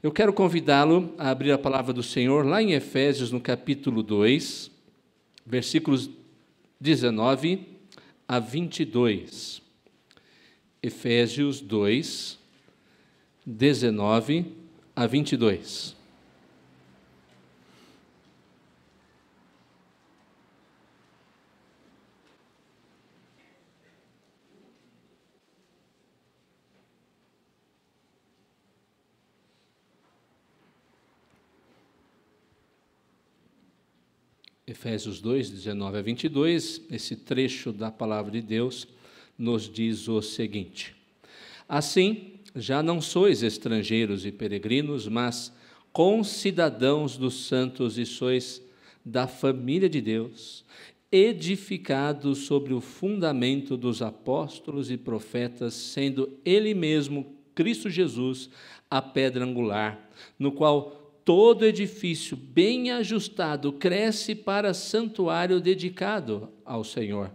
Eu quero convidá-lo a abrir a palavra do Senhor lá em Efésios, no capítulo 2, versículos 19 a 22. Efésios 2, 19 a 22. Efésios 2, 19 a 22, esse trecho da palavra de Deus nos diz o seguinte: assim, já não sois estrangeiros e peregrinos, mas concidadãos dos santos e sois da família de Deus, edificados sobre o fundamento dos apóstolos e profetas, sendo Ele mesmo, Cristo Jesus, a pedra angular, no qual todo edifício bem ajustado cresce para santuário dedicado ao Senhor,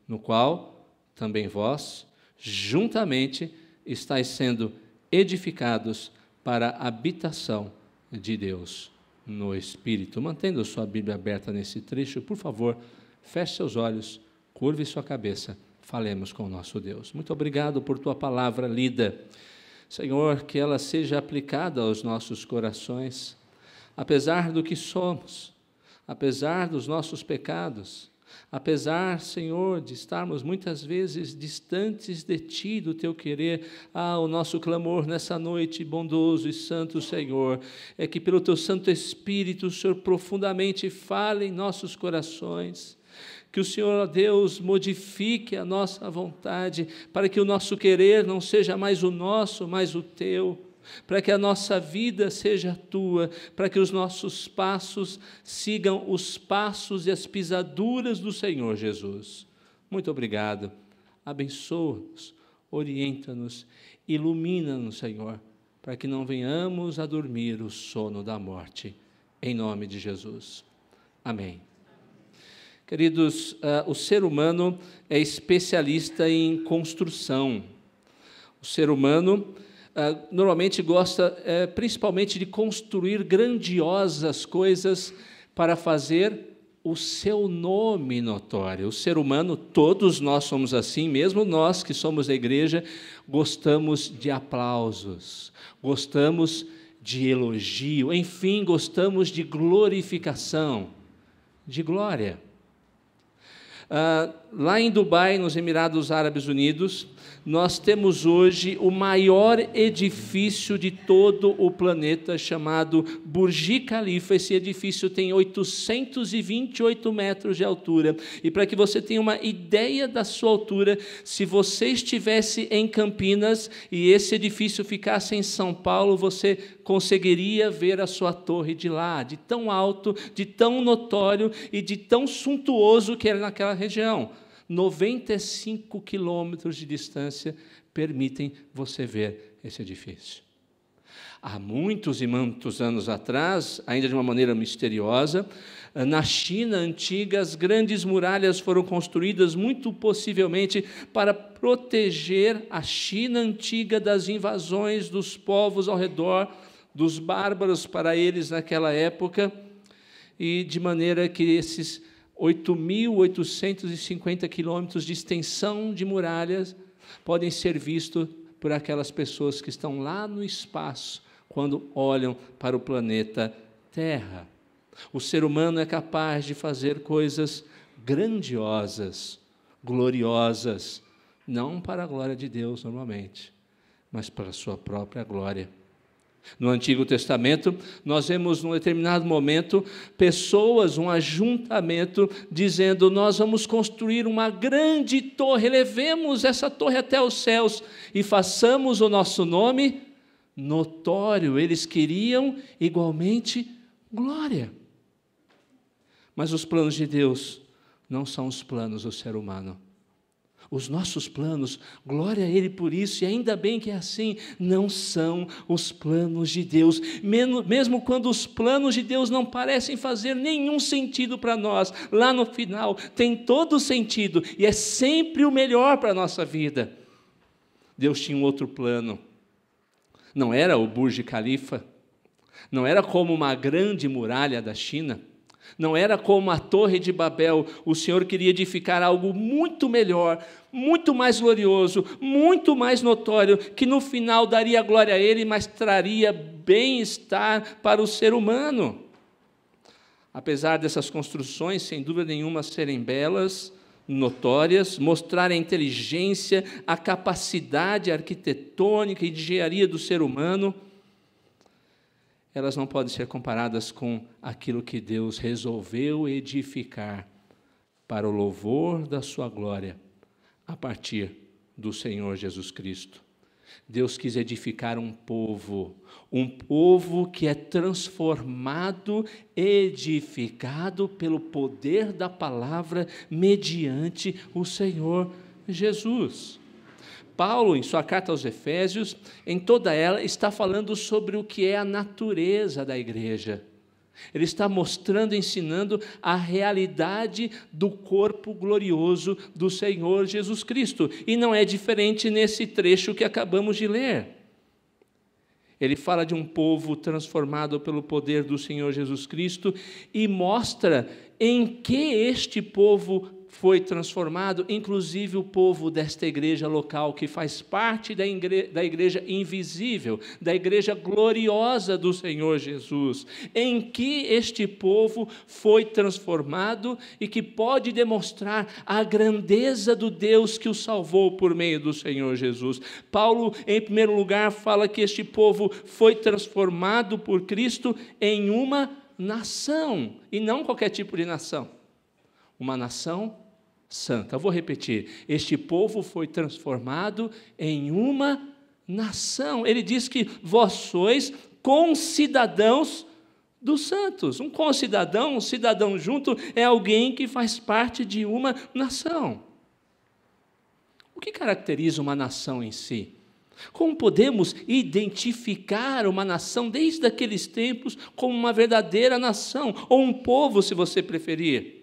no qual também vós, juntamente, estáis sendo edificados para a habitação de Deus no Espírito. Mantendo sua Bíblia aberta nesse trecho, por favor, feche seus olhos, curve sua cabeça, falemos com o nosso Deus. Muito obrigado por tua palavra lida. Senhor, que ela seja aplicada aos nossos corações, apesar do que somos, apesar dos nossos pecados, apesar, Senhor, de estarmos muitas vezes distantes de Ti, do Teu querer. O nosso clamor nessa noite, bondoso e santo Senhor, é que pelo Teu Santo Espírito, o Senhor profundamente fale em nossos corações, que o Senhor, ó Deus, modifique a nossa vontade, para que o nosso querer não seja mais o nosso, mas o Teu, para que a nossa vida seja Tua, para que os nossos passos sigam os passos e as pisaduras do Senhor Jesus. Muito obrigado. Abençoa-nos, orienta-nos, ilumina-nos, Senhor, para que não venhamos a dormir o sono da morte. Em nome de Jesus. Amém. Queridos, o ser humano é especialista em construção. O ser humano normalmente gosta principalmente de construir grandiosas coisas para fazer o seu nome notório. O ser humano, todos nós somos assim, mesmo nós que somos da igreja, gostamos de aplausos, gostamos de elogio, enfim, gostamos de glorificação, de glória. Lá em Dubai, nos Emirados Árabes Unidos, nós temos hoje o maior edifício de todo o planeta, chamado Burj Khalifa. Esse edifício tem 828 metros de altura. E para que você tenha uma ideia da sua altura, se você estivesse em Campinas e esse edifício ficasse em São Paulo, você conseguiria ver a sua torre de lá, de tão alto, de tão notório e de tão suntuoso que era naquela região. 95 quilômetros de distância permitem você ver esse edifício. Há muitos e muitos anos atrás, ainda de uma maneira misteriosa, na China antiga, as grandes muralhas foram construídas muito possivelmente para proteger a China antiga das invasões dos povos ao redor, dos bárbaros para eles naquela época, e de maneira que esses 8.850 quilômetros de extensão de muralhas podem ser vistos por aquelas pessoas que estão lá no espaço, quando olham para o planeta Terra. O ser humano é capaz de fazer coisas grandiosas, gloriosas, não para a glória de Deus normalmente, mas para a sua própria glória. No Antigo Testamento, nós vemos, num determinado momento, pessoas, um ajuntamento, dizendo: nós vamos construir uma grande torre, elevemos essa torre até os céus e façamos o nosso nome notório. Eles queriam, igualmente, glória. Mas os planos de Deus não são os planos do ser humano. Os nossos planos, glória a Ele por isso, e ainda bem que é assim, não são os planos de Deus. Mesmo quando os planos de Deus não parecem fazer nenhum sentido para nós, lá no final tem todo o sentido, e é sempre o melhor para a nossa vida. Deus tinha um outro plano. Não era o Burj Khalifa, Não era como uma grande muralha da China, não era como a Torre de Babel. O Senhor queria edificar algo muito melhor, muito mais glorioso, muito mais notório, que no final daria glória a Ele, mas traria bem-estar para o ser humano. Apesar dessas construções, sem dúvida nenhuma, serem belas, notórias, mostrarem a inteligência, a capacidade arquitetônica e de engenharia do ser humano, elas não podem ser comparadas com aquilo que Deus resolveu edificar para o louvor da sua glória, a partir do Senhor Jesus Cristo. Deus quis edificar um povo que é transformado, edificado pelo poder da palavra, mediante o Senhor Jesus. Paulo, em sua carta aos Efésios, em toda ela, está falando sobre o que é a natureza da igreja. Ele está mostrando, ensinando a realidade do corpo glorioso do Senhor Jesus Cristo. E não é diferente nesse trecho que acabamos de ler. Ele fala de um povo transformado pelo poder do Senhor Jesus Cristo e mostra em que este povo foi transformado, inclusive o povo desta igreja local, que faz parte da igreja invisível, da igreja gloriosa do Senhor Jesus, em que este povo foi transformado e que pode demonstrar a grandeza do Deus que o salvou por meio do Senhor Jesus. Paulo, em primeiro lugar, fala que este povo foi transformado por Cristo em uma nação, e não qualquer tipo de nação, uma nação santa. Eu vou repetir, este povo foi transformado em uma nação. Ele diz que vós sois concidadãos dos santos. Um concidadão, um cidadão junto, é alguém que faz parte de uma nação. O que caracteriza uma nação em si? Como podemos identificar uma nação desde aqueles tempos como uma verdadeira nação, ou um povo, se você preferir?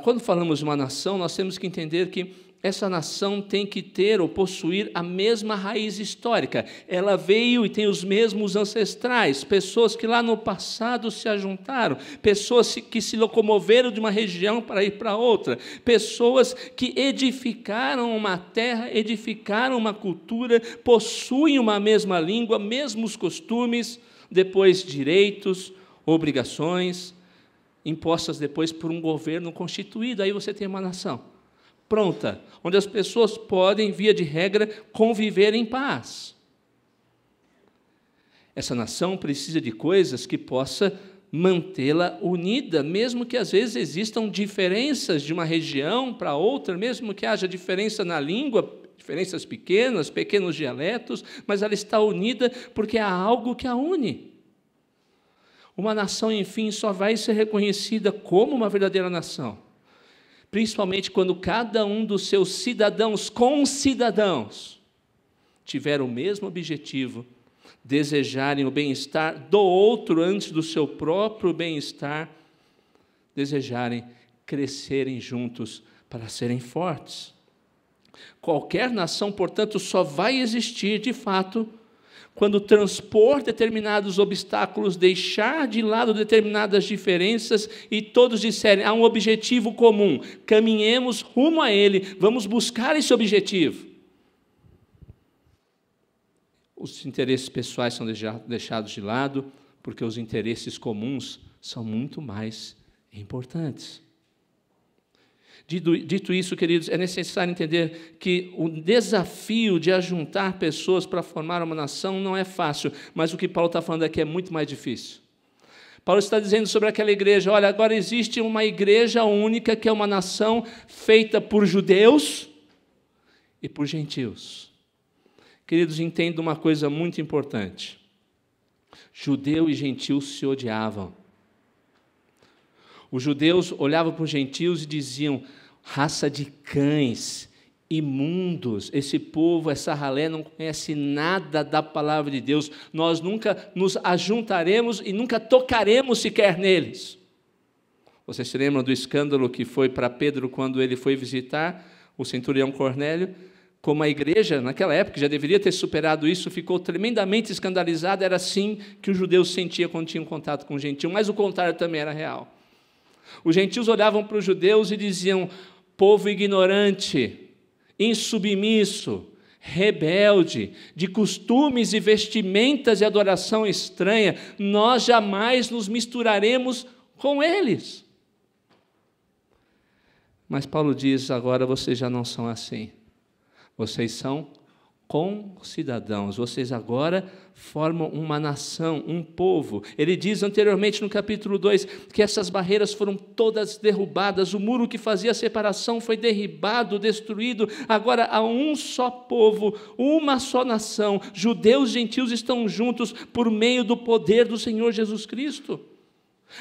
Quando falamos de uma nação, nós temos que entender que essa nação tem que ter ou possuir a mesma raiz histórica. Ela veio e tem os mesmos ancestrais, pessoas que lá no passado se ajuntaram, pessoas que se locomoveram de uma região para ir para outra, pessoas que edificaram uma terra, edificaram uma cultura, possuem uma mesma língua, mesmos costumes, depois direitos, obrigações, impostas depois por um governo constituído. Aí você tem uma nação pronta, onde as pessoas podem, via de regra, conviver em paz. Essa nação precisa de coisas que possa mantê-la unida, mesmo que às vezes existam diferenças de uma região para outra, mesmo que haja diferença na língua, diferenças pequenas, pequenos dialetos, mas ela está unida porque há algo que a une. Uma nação, enfim, só vai ser reconhecida como uma verdadeira nação, principalmente quando cada um dos seus cidadãos, concidadãos, tiver o mesmo objetivo, desejarem o bem-estar do outro antes do seu próprio bem-estar, desejarem crescerem juntos para serem fortes. Qualquer nação, portanto, só vai existir, de fato, quando transpor determinados obstáculos, deixar de lado determinadas diferenças e todos disserem, há um objetivo comum, caminhemos rumo a ele, vamos buscar esse objetivo. Os interesses pessoais são deixados de lado, porque os interesses comuns são muito mais importantes. Dito isso, queridos, é necessário entender que o desafio de ajuntar pessoas para formar uma nação não é fácil, mas o que Paulo está falando aqui é muito mais difícil. Paulo está dizendo sobre aquela igreja, olha, agora existe uma igreja única que é uma nação feita por judeus e por gentios. Queridos, entendam uma coisa muito importante. Judeu e gentio se odiavam. Os judeus olhavam para os gentios e diziam, raça de cães, imundos, esse povo, essa ralé não conhece nada da palavra de Deus, nós nunca nos ajuntaremos e nunca tocaremos sequer neles. Vocês se lembram do escândalo que foi para Pedro quando ele foi visitar o centurião Cornélio? Como a igreja, naquela época, já deveria ter superado isso, ficou tremendamente escandalizada, era assim que os judeus sentiam quando tinham contato com o gentio, mas o contrário também era real. Os gentios olhavam para os judeus e diziam: povo ignorante, insubmisso, rebelde, de costumes e vestimentas e adoração estranha, nós jamais nos misturaremos com eles. Mas Paulo diz: agora vocês já não são assim. Vocês são concidadãos, vocês agora formam uma nação, um povo. Ele diz anteriormente no capítulo 2 que essas barreiras foram todas derrubadas, o muro que fazia a separação foi derribado, destruído. Agora há um só povo, uma só nação. Judeus e gentios estão juntos por meio do poder do Senhor Jesus Cristo.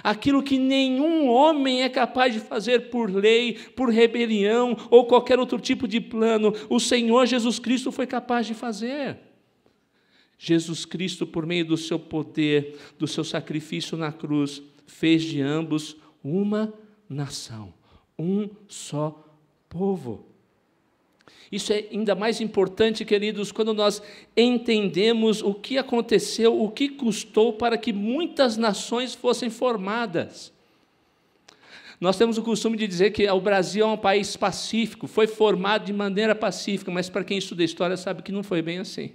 Aquilo que nenhum homem é capaz de fazer por lei, por rebelião ou qualquer outro tipo de plano, o Senhor Jesus Cristo foi capaz de fazer. Jesus Cristo, por meio do seu poder, do seu sacrifício na cruz, fez de ambos uma nação, um só povo. Isso é ainda mais importante, queridos, quando nós entendemos o que aconteceu, o que custou para que muitas nações fossem formadas. Nós temos o costume de dizer que o Brasil é um país pacífico, foi formado de maneira pacífica, mas para quem estuda história sabe que não foi bem assim.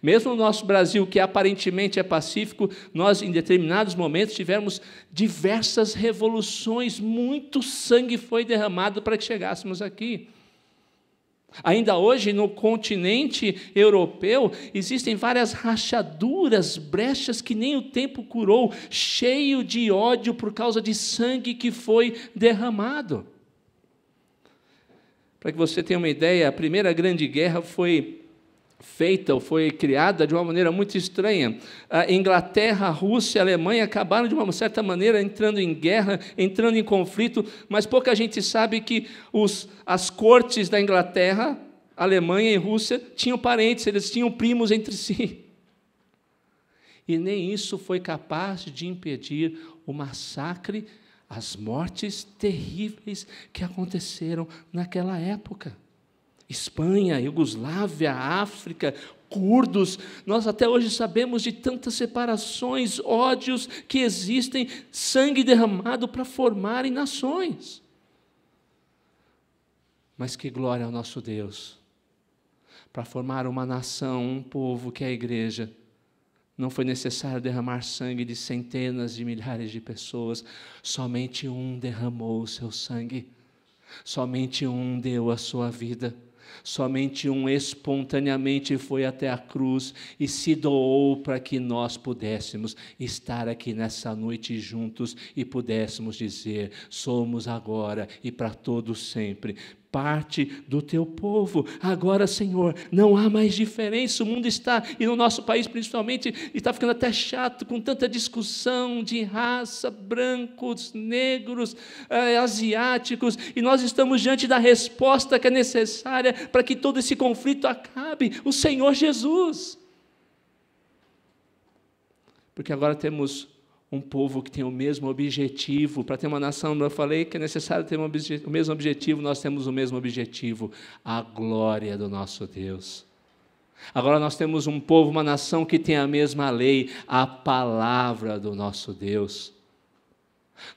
Mesmo no nosso Brasil, que aparentemente é pacífico, nós em determinados momentos tivemos diversas revoluções, muito sangue foi derramado para que chegássemos aqui. Ainda hoje, no continente europeu, existem várias rachaduras, brechas que nem o tempo curou, cheio de ódio por causa de sangue que foi derramado. Para que você tenha uma ideia, a Primeira Grande Guerra foi criada de uma maneira muito estranha. A Inglaterra, a Rússia, a Alemanha acabaram de uma certa maneira entrando em guerra, entrando em conflito, mas pouca gente sabe que as cortes da Inglaterra, Alemanha e Rússia tinham parentes, eles tinham primos entre si. E nem isso foi capaz de impedir o massacre, as mortes terríveis que aconteceram naquela época. Espanha, Iugoslávia, África, curdos, nós até hoje sabemos de tantas separações, ódios que existem, sangue derramado para formarem nações. Mas que glória ao nosso Deus, para formar uma nação, um povo que é a igreja, não foi necessário derramar sangue de centenas de milhares de pessoas, somente um derramou o seu sangue, somente um deu a sua vida. Somente um espontaneamente foi até a cruz e se doou para que nós pudéssemos estar aqui nessa noite juntos e pudéssemos dizer: somos agora e para todo sempre parte do teu povo. Agora, Senhor, não há mais diferença. O mundo está, e no nosso país principalmente, está ficando até chato com tanta discussão de raça, brancos, negros, asiáticos, e nós estamos diante da resposta que é necessária para que todo esse conflito acabe: o Senhor Jesus. Porque agora temos um povo que tem o mesmo objetivo. Para ter uma nação, eu falei que é necessário ter o mesmo objetivo, nós temos o mesmo objetivo: a glória do nosso Deus. Agora nós temos um povo, uma nação que tem a mesma lei, a palavra do nosso Deus.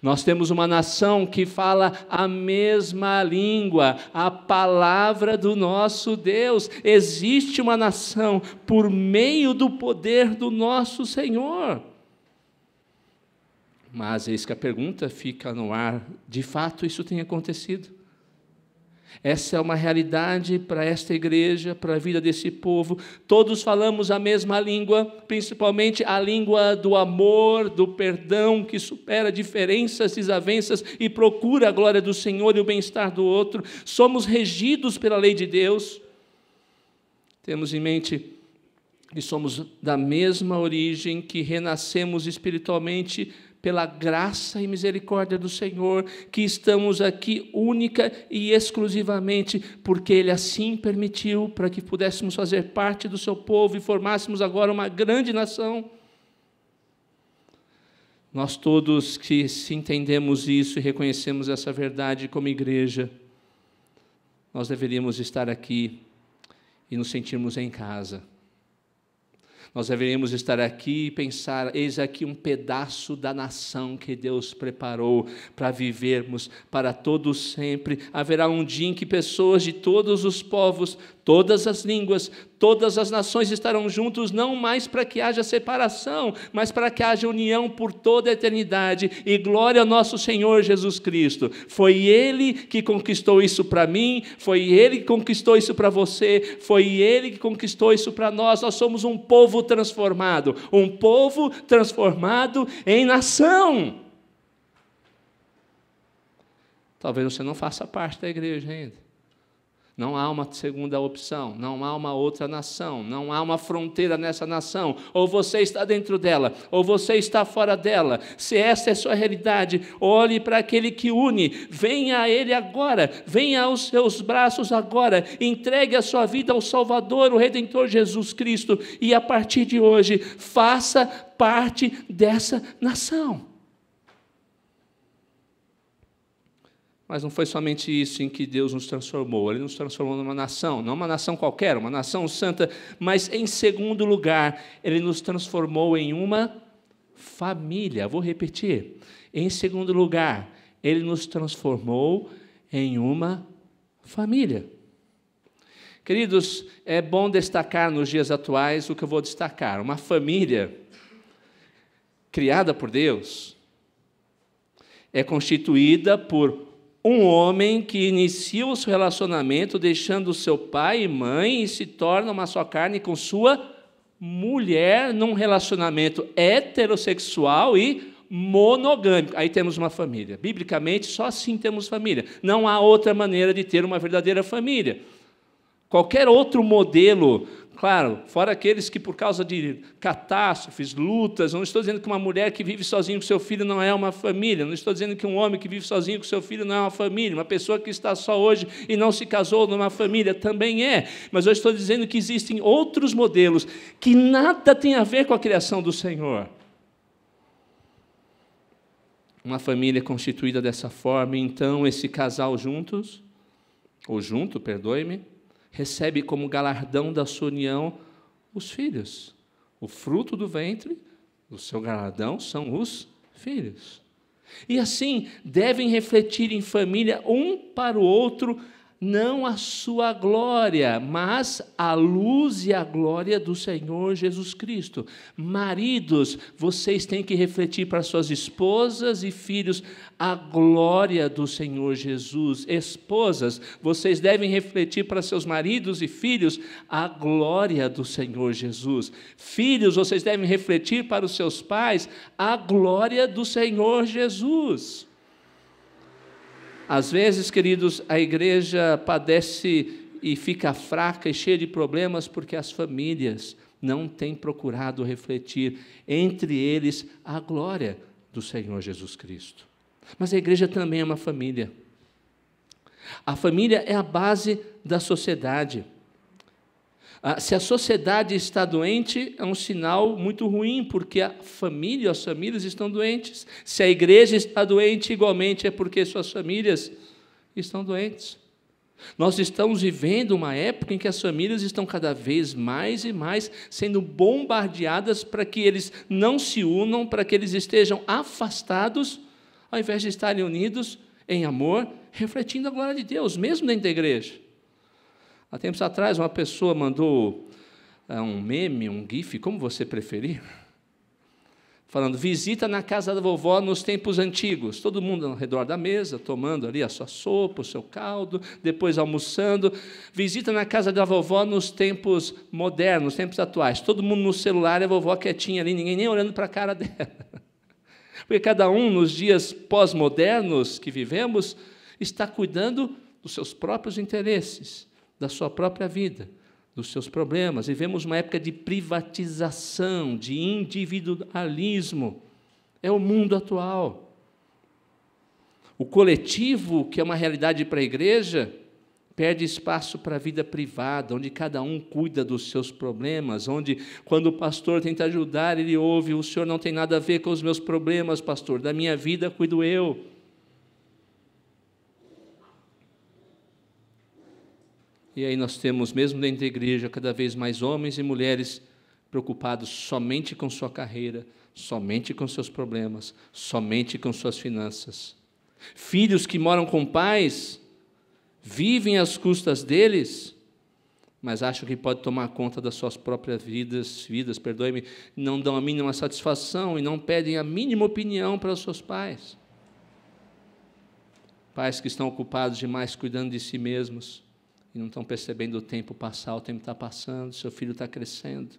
Nós temos uma nação que fala a mesma língua, a palavra do nosso Deus. Existe uma nação por meio do poder do nosso Senhor. Mas eis que a pergunta fica no ar: de fato isso tem acontecido? Essa é uma realidade para esta igreja, para a vida desse povo. Todos falamos a mesma língua, principalmente a língua do amor, do perdão, que supera diferenças, desavenças e procura a glória do Senhor e o bem-estar do outro. Somos regidos pela lei de Deus. Temos em mente que somos da mesma origem, que renascemos espiritualmente pela graça e misericórdia do Senhor, que estamos aqui única e exclusivamente porque Ele assim permitiu, para que pudéssemos fazer parte do seu povo e formássemos agora uma grande nação. Nós todos que se entendemos isso e reconhecemos essa verdade como igreja, nós deveríamos estar aqui e nos sentirmos em casa. Nós deveríamos estar aqui e pensar, eis aqui um pedaço da nação que Deus preparou para vivermos para todos sempre. Haverá um dia em que pessoas de todos os povos, todas as línguas, todas as nações estarão juntos, não mais para que haja separação, mas para que haja união por toda a eternidade. E glória ao nosso Senhor Jesus Cristo. Foi Ele que conquistou isso para mim, foi Ele que conquistou isso para você, foi Ele que conquistou isso para nós. Nós somos um povo transformado em nação. Talvez você não faça parte da igreja ainda. Não há uma segunda opção, não há uma outra nação, não há uma fronteira nessa nação. Ou você está dentro dela, ou você está fora dela. Se essa é a sua realidade, olhe para aquele que une, venha a Ele agora, venha aos seus braços agora, entregue a sua vida ao Salvador, o Redentor Jesus Cristo, e a partir de hoje, faça parte dessa nação. Mas não foi somente isso em que Deus nos transformou. Ele nos transformou numa nação, não uma nação qualquer, uma nação santa, mas em segundo lugar, Ele nos transformou em uma família. Vou repetir. Em segundo lugar, Ele nos transformou em uma família. Queridos, é bom destacar nos dias atuais o que eu vou destacar. Uma família criada por Deus é constituída por um homem que inicia o seu relacionamento deixando seu pai e mãe e se torna uma só carne com sua mulher num relacionamento heterossexual e monogâmico. Aí temos uma família. Biblicamente, só assim temos família. Não há outra maneira de ter uma verdadeira família. Qualquer outro modelo, claro, fora aqueles que por causa de catástrofes, lutas, não estou dizendo que uma mulher que vive sozinha com seu filho não é uma família, não estou dizendo que um homem que vive sozinho com seu filho não é uma família, uma pessoa que está só hoje e não se casou numa família também é, mas eu estou dizendo que existem outros modelos que nada tem a ver com a criação do Senhor. Uma família constituída dessa forma, então esse casal recebe como galardão da sua união os filhos. O fruto do ventre, o seu galardão são os filhos. E assim, devem refletir em família um para o outro, não a sua glória, mas a luz e a glória do Senhor Jesus Cristo. Maridos, vocês têm que refletir para suas esposas e filhos a glória do Senhor Jesus. Esposas, vocês devem refletir para seus maridos e filhos a glória do Senhor Jesus. Filhos, vocês devem refletir para os seus pais a glória do Senhor Jesus. Às vezes, queridos, a igreja padece e fica fraca e cheia de problemas porque as famílias não têm procurado refletir entre eles a glória do Senhor Jesus Cristo. Mas a igreja também é uma família. A família é a base da sociedade. Se a sociedade está doente, é um sinal muito ruim, porque a família, as famílias estão doentes. Se a igreja está doente, igualmente é porque suas famílias estão doentes. Nós estamos vivendo uma época em que as famílias estão cada vez mais e mais sendo bombardeadas para que eles não se unam, para que eles estejam afastados, ao invés de estarem unidos em amor, refletindo a glória de Deus, mesmo dentro da igreja. Há tempos atrás, uma pessoa mandou um meme, um gif, como você preferir, falando, visita na casa da vovó nos tempos antigos, todo mundo ao redor da mesa, tomando ali a sua sopa, o seu caldo, depois almoçando, visita na casa da vovó nos tempos modernos, nos tempos atuais, todo mundo no celular e a vovó quietinha ali, ninguém nem olhando para a cara dela, porque cada um nos dias pós-modernos que vivemos, está cuidando dos seus próprios interesses, da sua própria vida, dos seus problemas. Vivemos uma época de privatização, de individualismo. É o mundo atual. O coletivo, que é uma realidade para a igreja, perde espaço para a vida privada, onde cada um cuida dos seus problemas, onde, quando o pastor tenta ajudar, ele ouve, o senhor não tem nada a ver com os meus problemas, pastor, da minha vida cuido eu. E aí nós temos, mesmo dentro da igreja, cada vez mais homens e mulheres preocupados somente com sua carreira, somente com seus problemas, somente com suas finanças. Filhos que moram com pais, vivem às custas deles, mas acham que pode tomar conta das suas próprias vidas, perdoe-me, não dão a mínima satisfação e não pedem a mínima opinião para os seus pais. Pais que estão ocupados demais cuidando de si mesmos e não estão percebendo o tempo passar, o tempo está passando, seu filho está crescendo.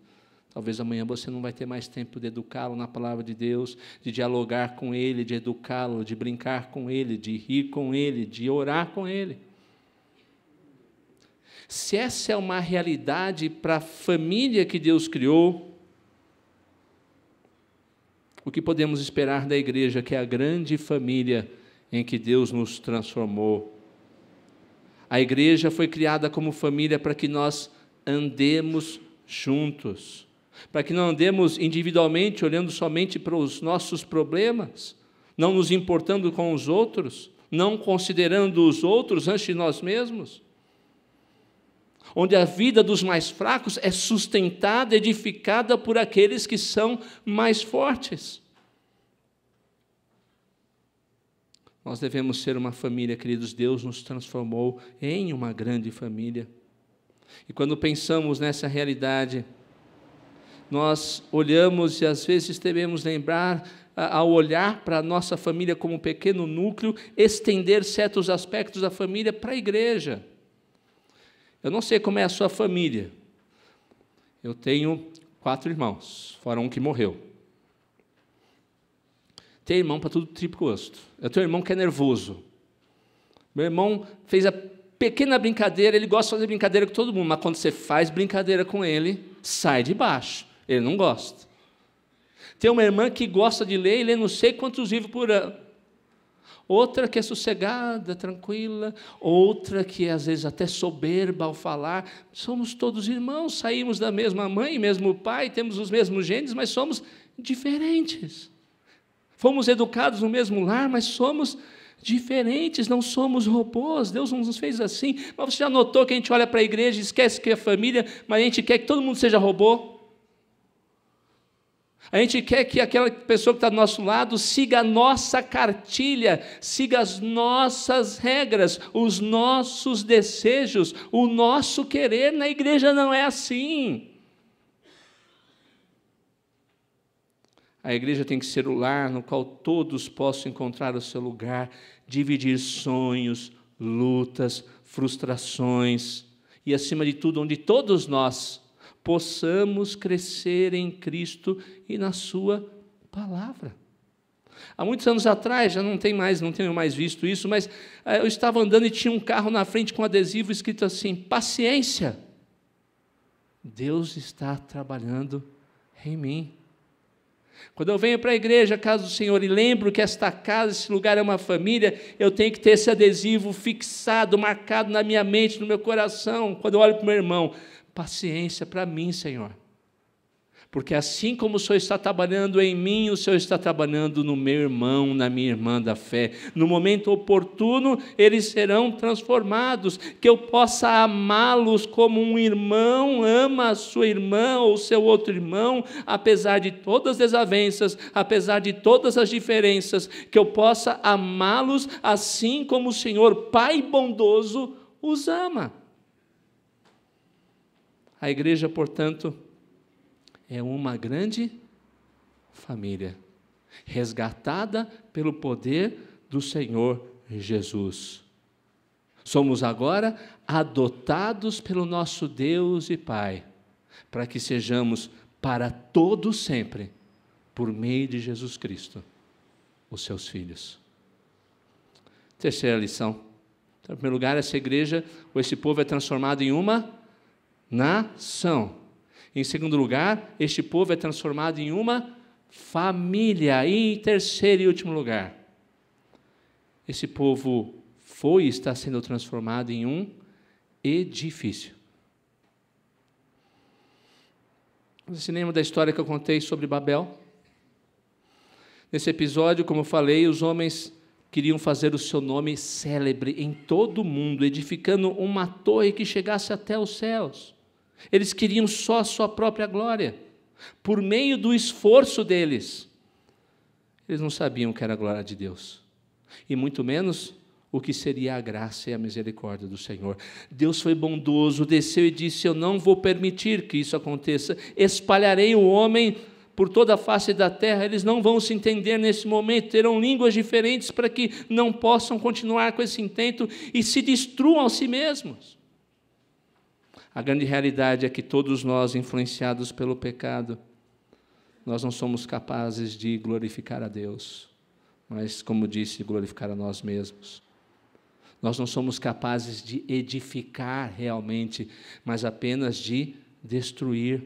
Talvez amanhã você não vai ter mais tempo de educá-lo na palavra de Deus, de dialogar com ele, de educá-lo, de brincar com ele, de rir com ele, de orar com ele. Se essa é uma realidade para a família que Deus criou, o que podemos esperar da igreja, que é a grande família em que Deus nos transformou? A igreja foi criada como família para que nós andemos juntos, para que não andemos individualmente, olhando somente para os nossos problemas, não nos importando com os outros, não considerando os outros antes de nós mesmos, onde a vida dos mais fracos é sustentada, edificada por aqueles que são mais fortes. Nós devemos ser uma família, queridos. Deus nos transformou em uma grande família. E quando pensamos nessa realidade, nós olhamos e às vezes devemos lembrar, ao olhar para a nossa família como um pequeno núcleo, estender certos aspectos da família para a igreja. Eu não sei como é a sua família. Eu tenho 4 irmãos, fora um que morreu. Tem irmão para tudo tipo de gosto. Eu tenho um irmão que é nervoso. Meu irmão fez a pequena brincadeira, ele gosta de fazer brincadeira com todo mundo, mas quando você faz brincadeira com ele, sai de baixo. Ele não gosta. Tem uma irmã que gosta de ler e lê não sei quantos livros por ano. Outra que é sossegada, tranquila. Outra que às vezes até soberba ao falar. Somos todos irmãos, saímos da mesma mãe, mesmo pai, temos os mesmos genes, mas somos diferentes. Fomos educados no mesmo lar, mas somos diferentes, não somos robôs. Deus não nos fez assim. Mas você já notou que a gente olha para a igreja e esquece que é família, mas a gente quer que todo mundo seja robô? A gente quer que aquela pessoa que está do nosso lado siga a nossa cartilha, siga as nossas regras, os nossos desejos, o nosso querer. Na igreja não é assim. A igreja tem que ser o lar no qual todos possam encontrar o seu lugar, dividir sonhos, lutas, frustrações e, acima de tudo, onde todos nós possamos crescer em Cristo e na sua palavra. Há muitos anos atrás, já não tenho mais visto isso, mas eu estava andando e tinha um carro na frente com adesivo escrito assim: paciência, Deus está trabalhando em mim. Quando eu venho para a igreja, a casa do Senhor, e lembro que esta casa, esse lugar é uma família, eu tenho que ter esse adesivo fixado, marcado na minha mente, no meu coração. Quando eu olho para o meu irmão, paciência para mim, Senhor. Porque assim como o Senhor está trabalhando em mim, o Senhor está trabalhando no meu irmão, na minha irmã da fé. No momento oportuno, eles serão transformados, que eu possa amá-los como um irmão ama a sua irmã ou seu outro irmão, apesar de todas as desavenças, apesar de todas as diferenças, que eu possa amá-los assim como o Senhor, Pai bondoso, os ama. A igreja, portanto, é uma grande família, resgatada pelo poder do Senhor Jesus. Somos agora adotados pelo nosso Deus e Pai, para que sejamos para todo sempre, por meio de Jesus Cristo, os seus filhos. Terceira lição. Então, em primeiro lugar, essa igreja, ou esse povo é transformado em uma nação. Em segundo lugar, este povo é transformado em uma família. E em terceiro e último lugar, esse povo foi e está sendo transformado em um edifício. Você se lembra da história que eu contei sobre Babel? Nesse episódio, como eu falei, os homens queriam fazer o seu nome célebre em todo o mundo, edificando uma torre que chegasse até os céus. Eles queriam só a sua própria glória, por meio do esforço deles. Eles não sabiam o que era a glória de Deus, e muito menos o que seria a graça e a misericórdia do Senhor. Deus foi bondoso, desceu e disse: eu não vou permitir que isso aconteça, espalharei o homem por toda a face da terra, eles não vão se entender nesse momento, terão línguas diferentes para que não possam continuar com esse intento e se destruam a si mesmos. A grande realidade é que todos nós, influenciados pelo pecado, nós não somos capazes de glorificar a Deus, mas, como disse, glorificar a nós mesmos. Nós não somos capazes de edificar realmente, mas apenas de destruir.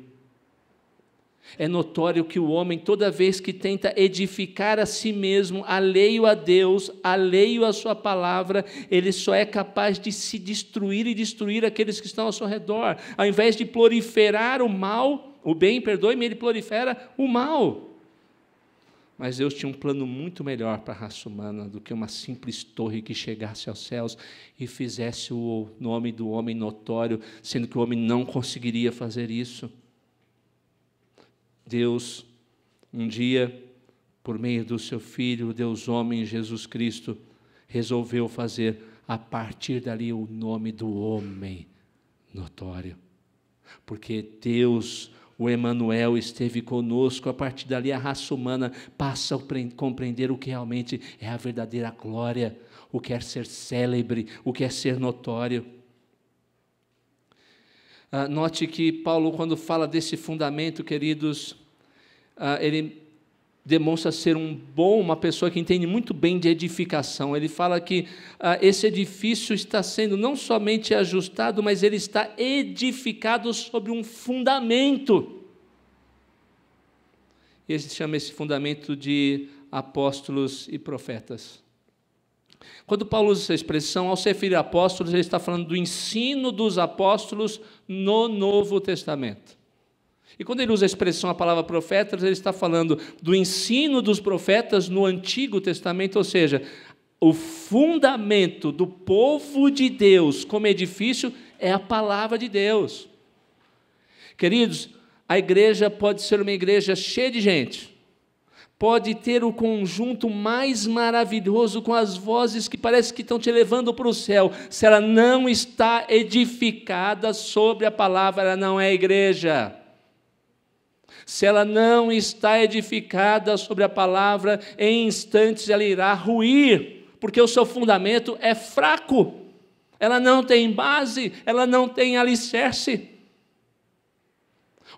É notório que o homem, toda vez que tenta edificar a si mesmo, alheio a Deus, alheio à sua palavra, ele só é capaz de se destruir e destruir aqueles que estão ao seu redor. Ao invés de proliferar o mal, o bem, perdoe-me, ele prolifera o mal. Mas Deus tinha um plano muito melhor para a raça humana do que uma simples torre que chegasse aos céus e fizesse o nome do homem notório, sendo que o homem não conseguiria fazer isso. Deus, um dia, por meio do seu Filho, Deus homem, Jesus Cristo, resolveu fazer, a partir dali, o nome do homem notório. Porque Deus, o Emanuel, esteve conosco, a partir dali a raça humana passa a compreender o que realmente é a verdadeira glória, o que é ser célebre, o que é ser notório. Note que Paulo, quando fala desse fundamento, queridos, ele demonstra ser uma pessoa que entende muito bem de edificação. Ele fala que esse edifício está sendo não somente ajustado, mas ele está edificado sobre um fundamento. Ele chama esse fundamento de apóstolos e profetas. Quando Paulo usa essa expressão, ao se referir a apóstolos, ele está falando do ensino dos apóstolos no Novo Testamento. E quando ele usa a expressão, a palavra profetas, ele está falando do ensino dos profetas no Antigo Testamento, ou seja, o fundamento do povo de Deus como edifício é a palavra de Deus. Queridos, a igreja pode ser uma igreja cheia de gente, pode ter o conjunto mais maravilhoso, com as vozes que parece que estão te levando para o céu. Se ela não está edificada sobre a palavra, ela não é igreja. Se ela não está edificada sobre a palavra, em instantes ela irá ruir, porque o seu fundamento é fraco. Ela não tem base, ela não tem alicerce.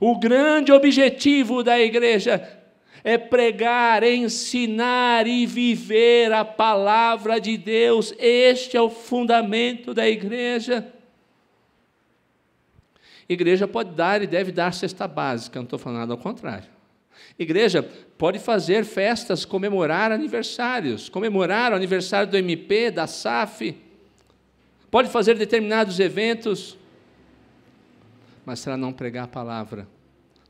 O grande objetivo da igreja é pregar, ensinar e viver a palavra de Deus. Este é o fundamento da igreja. Igreja pode dar e deve dar cesta básica, não estou falando nada ao contrário. Igreja pode fazer festas, comemorar aniversários, comemorar o aniversário do MP, da SAF, pode fazer determinados eventos, mas se ela não pregar a palavra,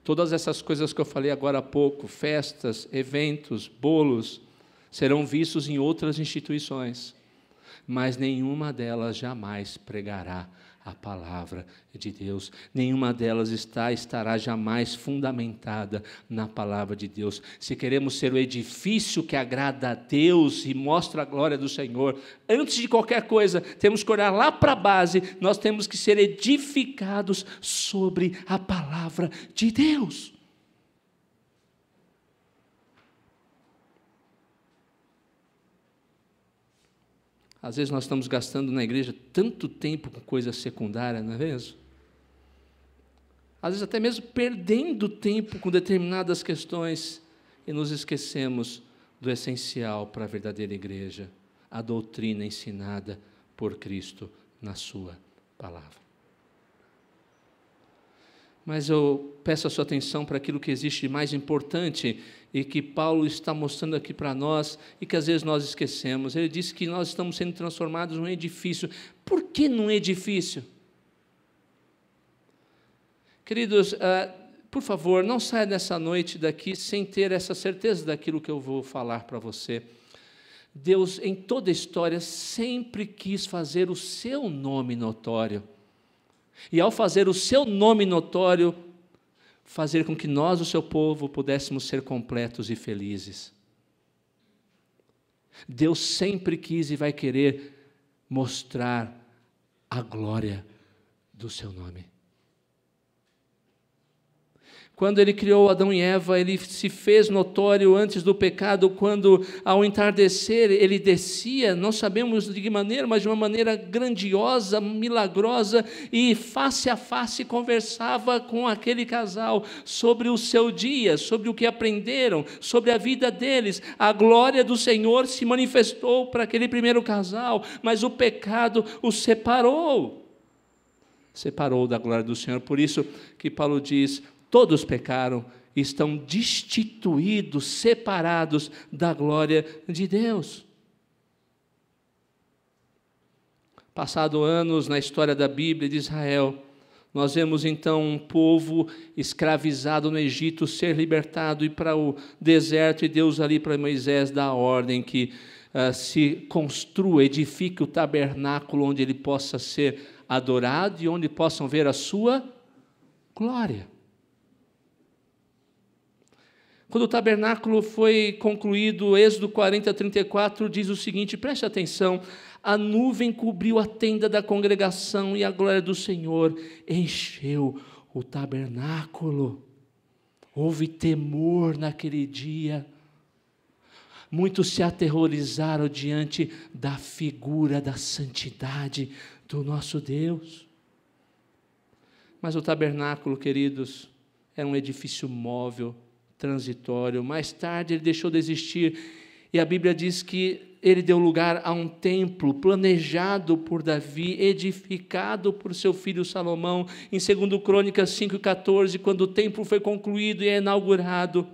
todas essas coisas que eu falei agora há pouco, festas, eventos, bolos, serão vistos em outras instituições, mas nenhuma delas jamais pregará a palavra de Deus. Nenhuma delas estará jamais fundamentada na palavra de Deus. Se queremos ser o edifício que agrada a Deus e mostra a glória do Senhor, antes de qualquer coisa, temos que olhar lá para a base, nós temos que ser edificados sobre a palavra de Deus. Às vezes nós estamos gastando na igreja tanto tempo com coisa secundária, não é mesmo? Às vezes até mesmo perdendo tempo com determinadas questões e nos esquecemos do essencial para a verdadeira igreja, a doutrina ensinada por Cristo na sua palavra. Mas eu peço a sua atenção para aquilo que existe de mais importante e que Paulo está mostrando aqui para nós e que às vezes nós esquecemos. Ele disse que nós estamos sendo transformados num edifício. Por que num edifício? Queridos, por favor, não saia nessa noite daqui sem ter essa certeza daquilo que eu vou falar para você. Deus, em toda a história, sempre quis fazer o seu nome notório. E ao fazer o seu nome notório, fazer com que nós, o seu povo, pudéssemos ser completos e felizes. Deus sempre quis e vai querer mostrar a glória do seu nome. Quando Ele criou Adão e Eva, Ele se fez notório antes do pecado, quando ao entardecer Ele descia, não sabemos de que maneira, mas de uma maneira grandiosa, milagrosa, e face a face conversava com aquele casal sobre o seu dia, sobre o que aprenderam, sobre a vida deles. A glória do Senhor se manifestou para aquele primeiro casal, mas o pecado os separou da glória do Senhor. Por isso que Paulo diz: todos pecaram e estão destituídos, separados da glória de Deus. Passado anos na história da Bíblia de Israel, nós vemos então um povo escravizado no Egito ser libertado e ir para o deserto, e Deus ali para Moisés dá a ordem que se construa, edifique o tabernáculo onde ele possa ser adorado e onde possam ver a sua glória. Quando o tabernáculo foi concluído, Êxodo 40, 34 diz o seguinte, preste atenção: a nuvem cobriu a tenda da congregação e a glória do Senhor encheu o tabernáculo. Houve temor naquele dia. Muitos se aterrorizaram diante da figura da santidade do nosso Deus. Mas o tabernáculo, queridos, era um edifício móvel, transitório. Mais tarde ele deixou de existir, e a Bíblia diz que ele deu lugar a um templo planejado por Davi, edificado por seu filho Salomão. Em 2 Crônicas 5,14, quando o templo foi concluído e é inaugurado,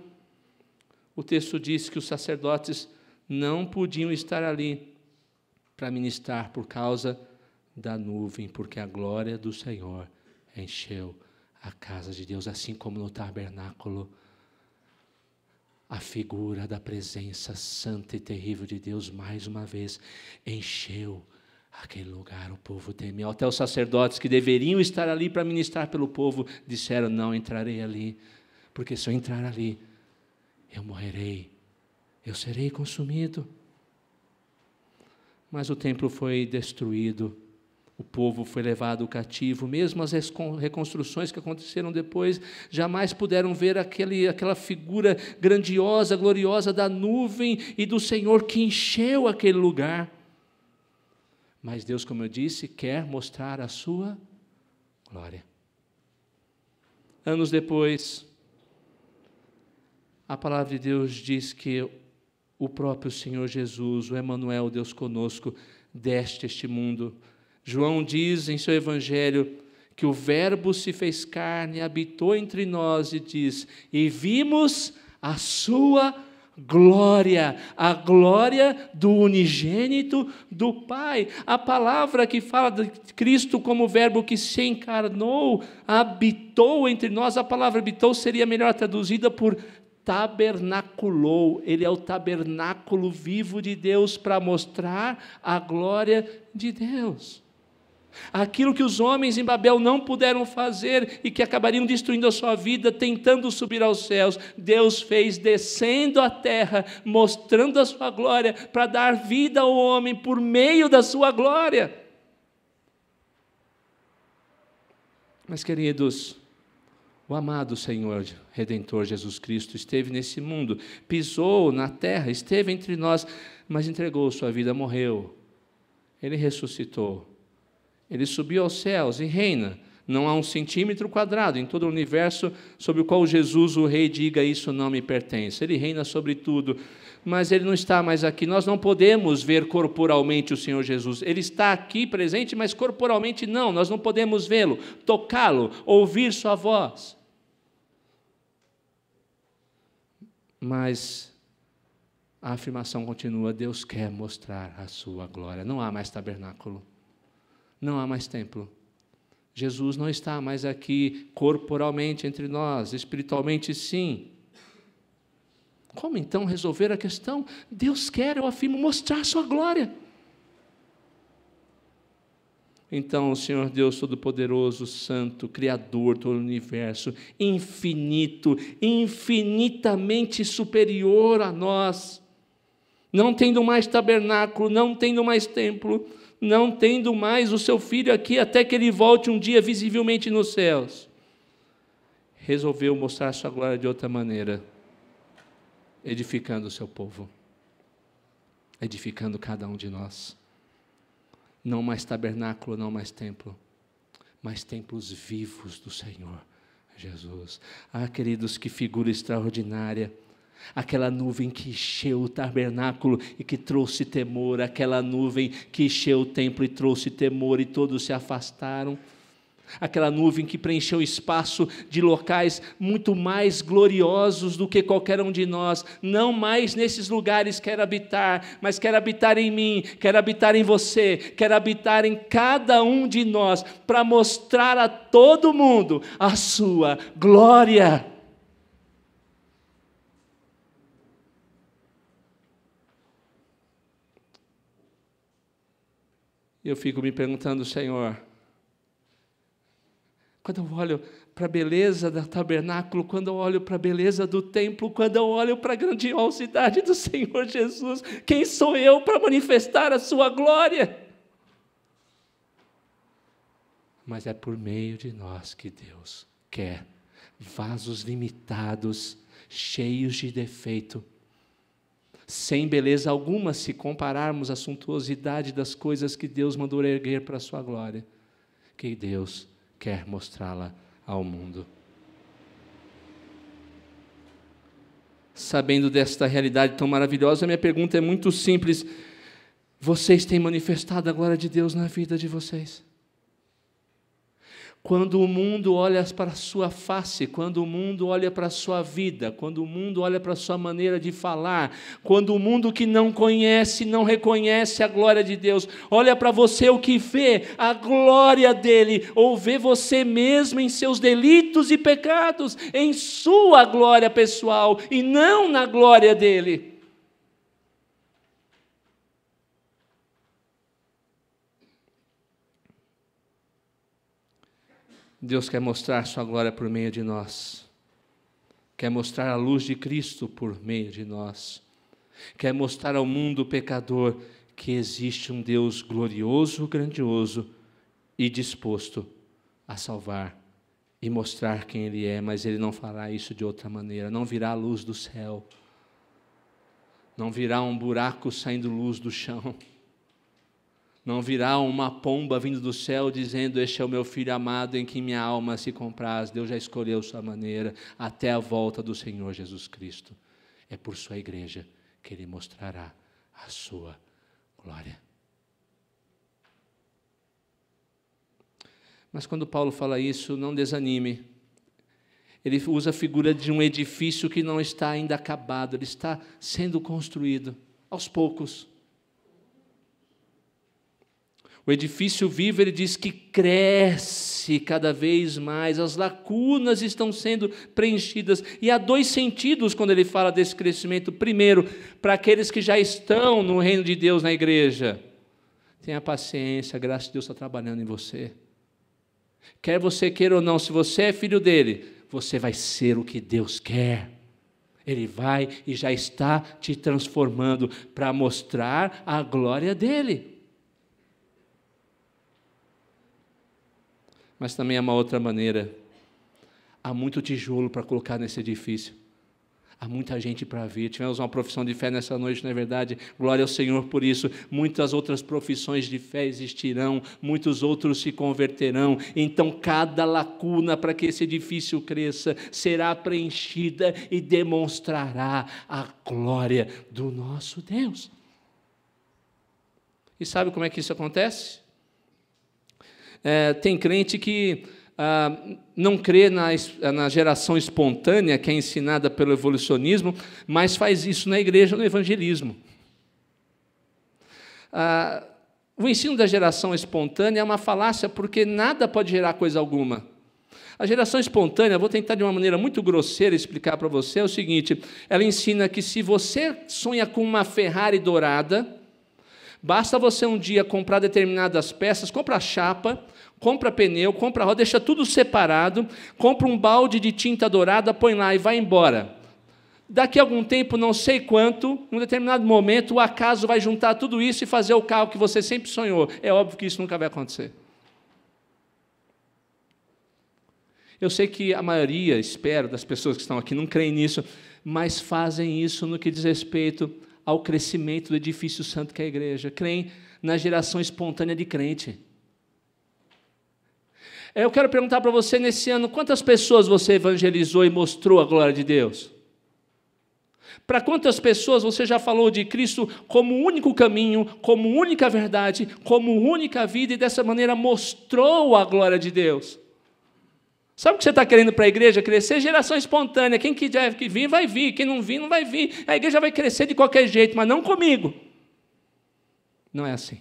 o texto diz que os sacerdotes não podiam estar ali para ministrar por causa da nuvem, porque a glória do Senhor encheu a casa de Deus, assim como no tabernáculo. A figura da presença santa e terrível de Deus, mais uma vez, encheu aquele lugar. O povo temeu. Até os sacerdotes que deveriam estar ali para ministrar pelo povo, disseram: não entrarei ali, porque se eu entrar ali, eu morrerei, eu serei consumido. Mas o templo foi destruído, o povo foi levado cativo. Mesmo as reconstruções que aconteceram depois, jamais puderam ver aquela figura grandiosa, gloriosa da nuvem e do Senhor que encheu aquele lugar. Mas Deus, como eu disse, quer mostrar a sua glória. Anos depois, a palavra de Deus diz que o próprio Senhor Jesus, o Emanuel, Deus conosco, deste este mundo. João diz em seu evangelho que o Verbo se fez carne, habitou entre nós, e diz: e vimos a sua glória, a glória do unigênito do Pai. A palavra que fala de Cristo como Verbo que se encarnou, habitou entre nós, a palavra habitou seria melhor traduzida por tabernaculou. Ele é o tabernáculo vivo de Deus para mostrar a glória de Deus. Aquilo que os homens em Babel não puderam fazer e que acabariam destruindo a sua vida, tentando subir aos céus, Deus fez descendo à terra, mostrando a sua glória, para dar vida ao homem por meio da sua glória. Mas, queridos, o amado Senhor Redentor Jesus Cristo esteve nesse mundo, pisou na terra, esteve entre nós, mas entregou sua vida, morreu. Ele ressuscitou. Ele subiu aos céus e reina. Não há 1 centímetro quadrado em todo o universo sobre o qual Jesus, o Rei, diga: isso não me pertence. Ele reina sobre tudo, mas Ele não está mais aqui. Nós não podemos ver corporalmente o Senhor Jesus. Ele está aqui presente, mas corporalmente não. Nós não podemos vê-lo, tocá-lo, ouvir sua voz. Mas a afirmação continua: Deus quer mostrar a sua glória. Não há mais tabernáculo. Não há mais templo. Jesus não está mais aqui corporalmente entre nós, espiritualmente sim. Como então resolver a questão? Deus quer, eu afirmo, mostrar sua glória. Então, o Senhor Deus Todo-Poderoso, Santo, Criador do universo, infinito, infinitamente superior a nós, não tendo mais tabernáculo, não tendo mais templo, não tendo mais o seu Filho aqui, até que ele volte um dia visivelmente nos céus, resolveu mostrar sua glória de outra maneira, edificando o seu povo, edificando cada um de nós. Não mais tabernáculo, não mais templo, mas templos vivos do Senhor Jesus. Ah, queridos, que figura extraordinária. Aquela nuvem que encheu o tabernáculo e que trouxe temor, aquela nuvem que encheu o templo e trouxe temor e todos se afastaram. Aquela nuvem que preencheu o espaço de locais muito mais gloriosos do que qualquer um de nós. Não mais nesses lugares quer habitar, mas quer habitar em mim, quer habitar em você, quer habitar em cada um de nós, para mostrar a todo mundo a sua glória. Eu fico me perguntando, Senhor, quando eu olho para a beleza do tabernáculo, quando eu olho para a beleza do templo, quando eu olho para a grandiosidade do Senhor Jesus, quem sou eu para manifestar a sua glória? Mas é por meio de nós que Deus quer vasos limitados, cheios de defeito, sem beleza alguma se compararmos à suntuosidade das coisas que Deus mandou erguer para a sua glória, que Deus quer mostrá-la ao mundo. Sabendo desta realidade tão maravilhosa, minha pergunta é muito simples: vocês têm manifestado a glória de Deus na vida de vocês? Quando o mundo olha para a sua face, quando o mundo olha para a sua vida, quando o mundo olha para a sua maneira de falar, quando o mundo que não conhece, não reconhece a glória de Deus, olha para você, o que vê? A glória dele, ou vê você mesmo em seus delitos e pecados, em sua glória pessoal e não na glória dele. Deus quer mostrar sua glória por meio de nós, quer mostrar a luz de Cristo por meio de nós, quer mostrar ao mundo pecador que existe um Deus glorioso, grandioso e disposto a salvar e mostrar quem Ele é, mas Ele não fará isso de outra maneira, não virá a luz do céu, não virá um buraco saindo luz do chão, não virá uma pomba vindo do céu dizendo: este é o meu filho amado em quem minha alma se compraz. Deus já escolheu sua maneira até a volta do Senhor Jesus Cristo. É por sua igreja que Ele mostrará a sua glória. Mas quando Paulo fala isso, não desanime. Ele usa a figura de um edifício que não está ainda acabado, ele está sendo construído aos poucos. O edifício vivo, ele diz que cresce cada vez mais, as lacunas estão sendo preenchidas. E há dois sentidos quando ele fala desse crescimento. Primeiro, para aqueles que já estão no reino de Deus, na igreja. Tenha paciência, a graça de Deus está trabalhando em você. Quer você queira ou não, se você é filho dele, você vai ser o que Deus quer. Ele vai e já está te transformando para mostrar a glória dele. Mas também há uma outra maneira. Há muito tijolo para colocar nesse edifício. Há muita gente para vir. Tivemos uma profissão de fé nessa noite, não é verdade? Glória ao Senhor por isso. Muitas outras profissões de fé existirão. Muitos outros se converterão. Então, cada lacuna para que esse edifício cresça será preenchida e demonstrará a glória do nosso Deus. E sabe como é que isso acontece? Tem crente que não crê na geração espontânea que é ensinada pelo evolucionismo, mas faz isso na igreja, no evangelismo. O ensino da geração espontânea é uma falácia, porque nada pode gerar coisa alguma. A geração espontânea, vou tentar de uma maneira muito grosseira explicar para você, é o seguinte: ela ensina que se você sonha com uma Ferrari dourada, basta você um dia comprar determinadas peças, compra a chapa, compra pneu, compra roda, deixa tudo separado, compra um balde de tinta dourada, põe lá e vai embora. Daqui a algum tempo, não sei quanto, em um determinado momento, o acaso vai juntar tudo isso e fazer o carro que você sempre sonhou. É óbvio que isso nunca vai acontecer. Eu sei que a maioria, espero, das pessoas que estão aqui não creem nisso, mas fazem isso no que diz respeito ao crescimento do edifício santo que é a igreja. Creem na geração espontânea de crente. Eu quero perguntar para você, nesse ano, quantas pessoas você evangelizou e mostrou a glória de Deus? Para quantas pessoas você já falou de Cristo como único caminho, como única verdade, como única vida, e dessa maneira mostrou a glória de Deus? Sabe o que você está querendo para a igreja crescer? Geração espontânea. Quem quiser vir, vai vir. Quem não vir, não vai vir. A igreja vai crescer de qualquer jeito, mas não comigo. Não é assim.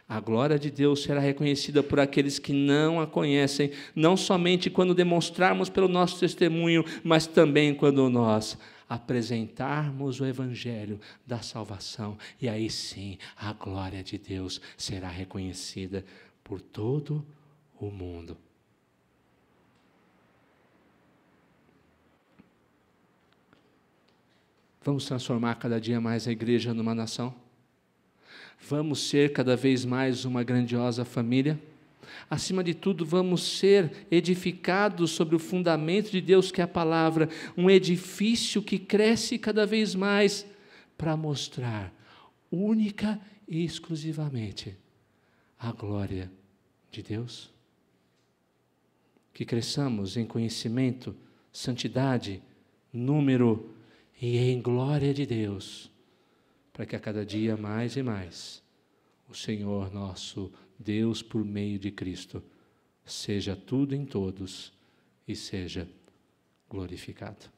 A glória de Deus será reconhecida por aqueles que não a conhecem, não somente quando demonstrarmos pelo nosso testemunho, mas também quando nós apresentarmos o evangelho da salvação. E aí sim, a glória de Deus será reconhecida por todo o mundo. Vamos transformar cada dia mais a igreja numa nação? Vamos ser cada vez mais uma grandiosa família? Acima de tudo, vamos ser edificados sobre o fundamento de Deus, que é a palavra, um edifício que cresce cada vez mais para mostrar única e exclusivamente a glória de Deus? Que cresçamos em conhecimento, santidade, número e em glória de Deus, para que a cada dia mais e mais o Senhor nosso Deus, por meio de Cristo, seja tudo em todos e seja glorificado.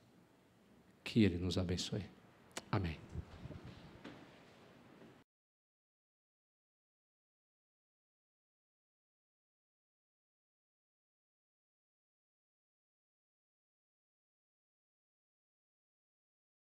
Que Ele nos abençoe. Amém.